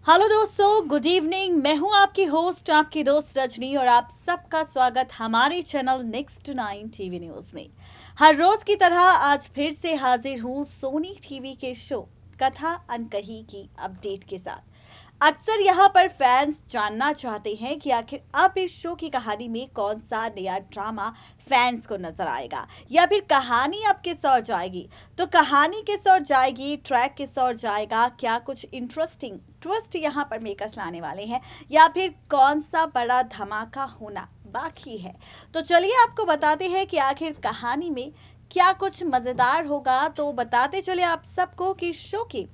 Hello दोस्तों, good evening. मैं हूं आपकी होस्ट, आपकी दोस्त रजनी, और आप सबका स्वागत हमारे चैनल नेक्स्ट 9 टीवी न्यूज में। हर रोज की तरह आज फिर से हाजिर हूं सोनी टीवी के शो कथा अनकही की अपडेट के साथ। अक्सर यहाँ पर फैंस जानना चाहते हैं कि आखिर अब इस शो की कहानी में कौन सा नया ड्रामा फैंस को नजर आएगा, या फिर कहानी अब किस ओर जाएगी। तो कहानी किस ओर जाएगी, ट्रैक किस ओर जाएगा, क्या कुछ इंटरेस्टिंग ट्विस्ट यहाँ पर मेकर्स लाने वाले हैं, या फिर कौन सा बड़ा धमाका होना बाकी है। तो चलिए आपको बताते हैं कि आखिर कहानी में क्या कुछ मजेदार होगा। तो बताते चले आप सबको कि शो के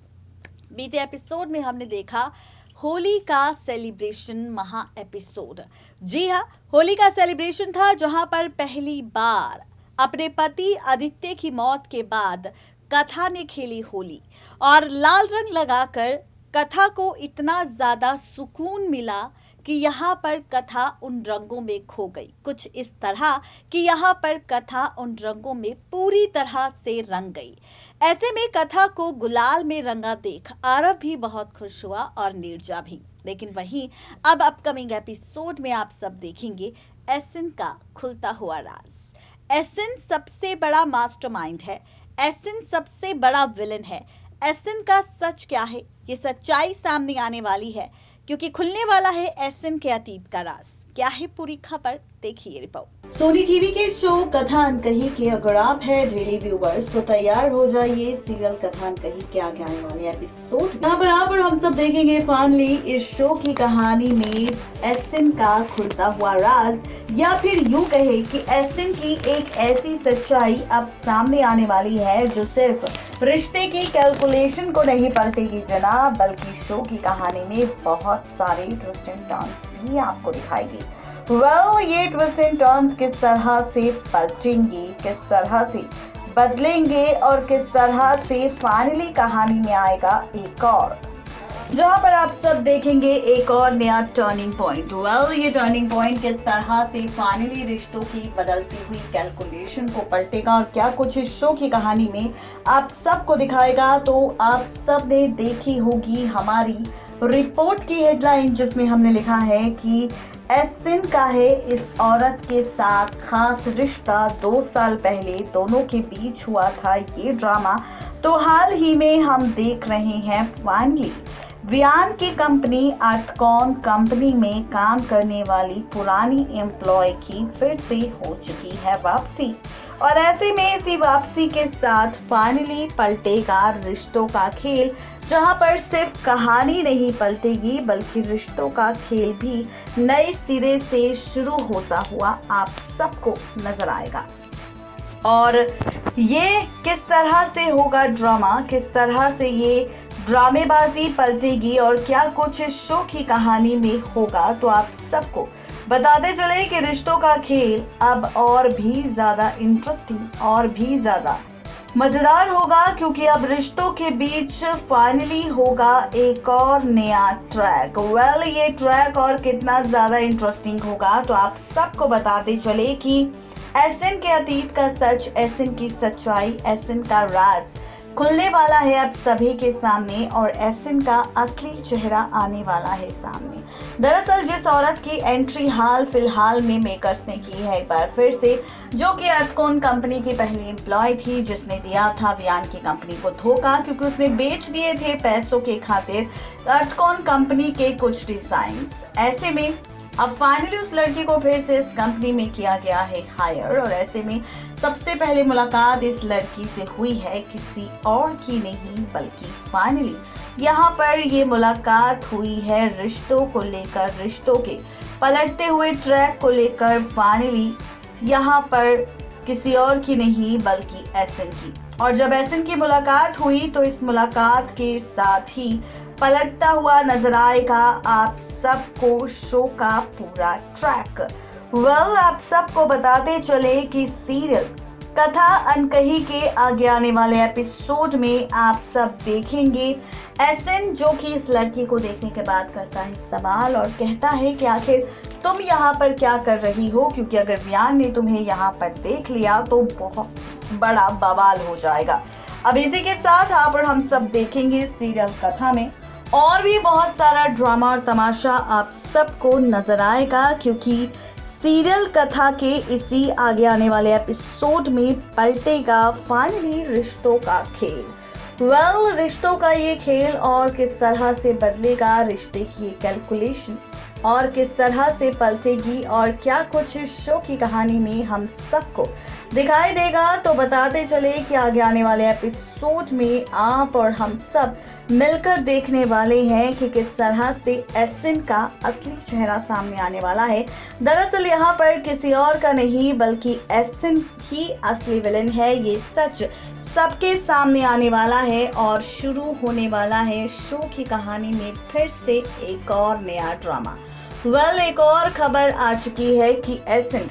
बीते एपिसोड में हमने देखा होली का सेलिब्रेशन महा एपिसोड। जी हाँ, होली का सेलिब्रेशन था जहां पर पहली बार अपने पति आदित्य की मौत के बाद कथा ने खेली होली, और लाल रंग लगाकर कथा को इतना ज्यादा सुकून मिला कि यहाँ पर कथा उन रंगों में खो गई। कुछ इस तरह कि यहाँ पर कथा उन रंगों में पूरी तरह से रंग गई। ऐसे में कथा को गुलाल में रंगा देख आरव भी बहुत खुश हुआ और नीरजा भी। लेकिन वहीं अब अपकमिंग एपिसोड में आप सब देखेंगे एसएन का खुलता हुआ राज। एसएन सबसे बड़ा मास्टरमाइंड है, एसएन सबसे बड़ा विलन है। एसएन का सच क्या है, ये सच्चाई सामने आने वाली है, क्योंकि खुलने वाला है एसएन के अतीत का राज। क्या है पूरी खबर, देखिए रिपोर्ट। सोनी टीवी के शो कथा अनकही के अगर आप है डेली व्यूवर्स तो तैयार हो जाइए सीरियल कथा अनकही के आगे आने वाले एपिसोड। यहाँ पर हम सब देखेंगे फाइनली इस शो की कहानी में एसएन का खुलता हुआ राज, या फिर यूं कहे कि एसएन की एक ऐसी सच्चाई अब सामने आने वाली है जो सिर्फ रिश्ते की कैलकुलेशन को नहीं पलटेगी जनाब, बल्कि शो की कहानी में बहुत सारे ट्विस्ट एंड टर्न्स भी आपको दिखाएगी। ये ट्विस्ट एंड टर्न्स किस तरह से पलटेंगे, किस तरह से बदलेंगे, और किस तरह से फाइनली कहानी में आएगा एक और, जहां पर आप सब देखेंगे एक और नया टर्निंग पॉइंट। ये टर्निंग पॉइंट किस तरह से फाइनली रिश्तों की बदलती हुई कैलकुलेशन को पलटेगा, और क्या कुछ इस शो की कहानी में आप सबको दिखाएगा। तो आप सब ने देखी होगी हमारी रिपोर्ट की हेडलाइन, जिसमें हमने लिखा है कि एसएन का है इस औरत के साथ खास रिश्ता। 2 साल पहले दोनों के बीच हुआ था ये ड्रामा, तो हाल ही में हम देख रहे हैं फाइनली वियान की कंपनी आर्टकॉन कंपनी में काम करने वाली पुरानी एम्प्लॉय की फिर से हो चुकी है वापसी, और ऐसे में इसी वापसी के साथ फाइनली पलटेगा रिश्तों का खेल, जहां पर सिर्फ कहानी नहीं पलटेगी बल्कि रिश्तों का खेल भी नए सिरे से शुरू होता हुआ आप सबको नजर आएगा। और ये किस तरह से होगा ड्रामा, किस तरह से ये ड्रामेबाजी पलटेगी, और क्या कुछ इस शो की कहानी में होगा, तो आप सबको बताते चले कि रिश्तों का खेल अब और भी ज्यादा इंटरेस्टिंग और भी ज्यादा मजेदार होगा, क्योंकि अब रिश्तों के बीच फाइनली होगा एक और नया ट्रैक। ये ट्रैक और कितना ज्यादा इंटरेस्टिंग होगा, तो आप सबको बताते चले कि एसएन के अतीत का सच, एसएन की सच्चाई, एसएन का राज खुलने वाला है अब सभी के सामने, और एसएन का असली चेहरा आने वाला है सामने। दरअसल जिस औरत की एंट्री हाल फिलहाल में मेकर्स ने की है एक बार फिर से, जो कि आर्टकॉन कंपनी की पहली एम्प्लॉय थी, जिसने दिया था वियान की कंपनी को धोखा, क्योंकि उसने बेच दिए थे पैसों के खातिर आर्टकॉन कंपनी के कुछ डिजाइन। ऐसे में अब फाइनली उस लड़की को फिर से इस कंपनी में किया गया है हायर, और ऐसे में सबसे पहले मुलाकात इस लड़की से हुई है किसी और की नहीं बल्कि फाइनली यहाँ पर ये मुलाकात हुई है रिश्तों को लेकर, रिश्तों के पलटते हुए ट्रैक को लेकर। फाइनली यहाँ पर किसी और की नहीं बल्कि एसएन की, और जब एसएन की मुलाकात हुई तो इस मुलाकात के साथ ही पलटता हुआ नजर आएगा आप सबको शो का पूरा ट्रैक। आप सबको बताते चले कि सीरियल कथा अनकही के आगे आने वाले एपिसोड में आप सब देखेंगे एसएन, जो कि इस लड़की को देखने के बाद करता है सवाल और कहता है कि आखिर तुम यहाँ पर क्या कर रही हो, क्योंकि अगर वियान ने तुम्हें यहाँ पर देख लिया तो बहुत बड़ा बवाल हो जाएगा। अब इसी के साथ यहाँ पर हम सब देखेंगे सीरियल कथा में और भी बहुत सारा ड्रामा और तमाशा आप सबको नजर आएगा, क्योंकि सीरियल कथा के इसी आगे आने वाले एपिसोड में पलटेगा फाइनली रिश्तों का खेल। रिश्तों का ये खेल और किस तरह से बदलेगा रिश्ते की ये कैलकुलेशन, और किस तरह से पलटेगी और क्या कुछ इस शो की कहानी में हम सबको दिखाई देगा, तो बताते चले कि आगे आने वाले एपिसोड में आप और हम सब मिलकर देखने वाले हैं कि किस तरह से एसिन का असली चेहरा सामने आने वाला है। दरअसल यहाँ पर किसी और का नहीं बल्कि एसिन ही असली विलन है। ये सच सबके सामने आने वाला है और शुरू होने वाला है शो की कहानी में फिर से एक और नया ड्रामा। एक और खबर आ चुकी है कि एसिन,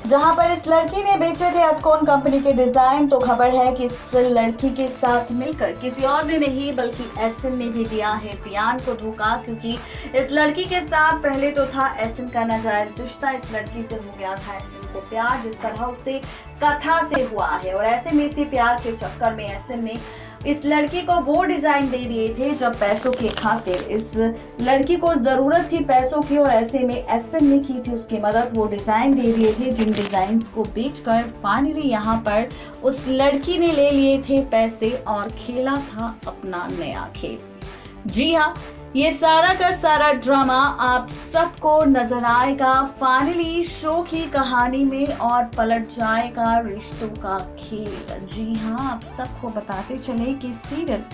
जहां पर इस लड़की ने बेचे थे अटकोन कंपनी के डिजाइन, तो खबर है कि इस लड़की के साथ मिलकर किसी और ने नहीं बल्कि एसिन ने भी दिया है पियान को धोखा, क्योंकि इस लड़की के साथ पहले तो था एसिन का नाजायज रिश्ता। इस लड़की से हो गया था एसिन को प्यार, जिस तरह उसे कथा से हुआ है, और ऐसे में इसी प्यार के चक्कर में एसिन ने इस लड़की को वो डिजाइन दे दिए थे जब पैसों के खातिर इस लड़की को जरूरत थी पैसों की, और ऐसे में एसिन ने की थी उसकी मदद। वो डिजाइन दे दिए थे जिन डिजाइन को बेचकर फाइनली यहाँ पर उस लड़की ने ले लिए थे पैसे और खेला था अपना नया खेल। जी हाँ, ये सारा का सारा ड्रामा आप सबको नजर आएगा फाइनली शो की कहानी में, और पलट जाएगा रिश्तों का खेल। जी हाँ, आप सबको बताते चले कि सीरियल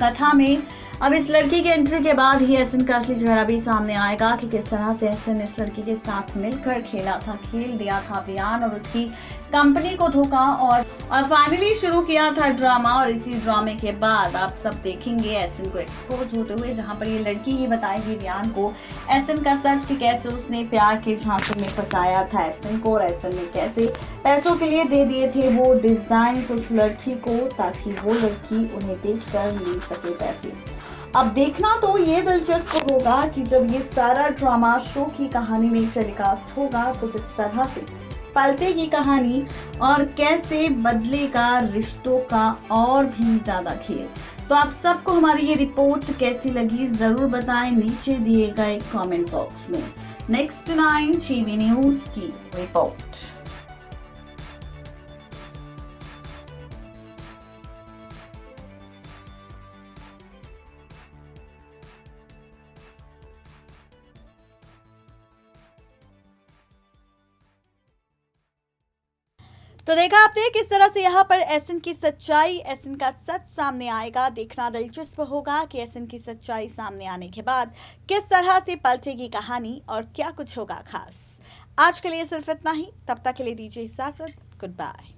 कथा में अब इस लड़की की एंट्री के बाद ही एसिन का असली चेहरा भी सामने आएगा कि किस तरह से एसिन इस लड़की के साथ मिलकर खेल दिया था बयान और उसकी कंपनी को धोखा, और फाइनली शुरू किया था ड्रामा। और इसी ड्रामे के बाद आप सब देखेंगे एसिन को एक्सपोज होते हुए, जहां पर ये लड़की ही बताएगी बयान को एसिन का सच कि कैसे उसने प्यार के झांसे में फंसाया था एसिन को, और एसिन ने कैसे पैसों के लिए दे दिए थे वो डिजाइन उस लड़की को ताकि वो लड़की उन्हें बेचकर ले सके पैसे। अब देखना तो ये दिलचस्प होगा कि जब ये सारा ड्रामा शो की कहानी में टेलीकास्ट होगा तो किस तरह से पलटेगी कहानी और कैसे बदलेगा रिश्तों का और भी ज्यादा खेल। तो आप सबको हमारी ये रिपोर्ट कैसी लगी जरूर बताएं नीचे दिए गए कमेंट बॉक्स में। नेक्स्ट 9 टीवी न्यूज की रिपोर्ट। तो देखा आपने किस तरह से यहाँ पर एसिन की सच्चाई, एसिन का सच सामने आएगा। देखना दिलचस्प होगा कि एसिन की सच्चाई सामने आने के बाद किस तरह से पलटेगी कहानी और क्या कुछ होगा खास। आज के लिए सिर्फ इतना ही, तब तक के लिए दीजिए इजाजत। Good bye.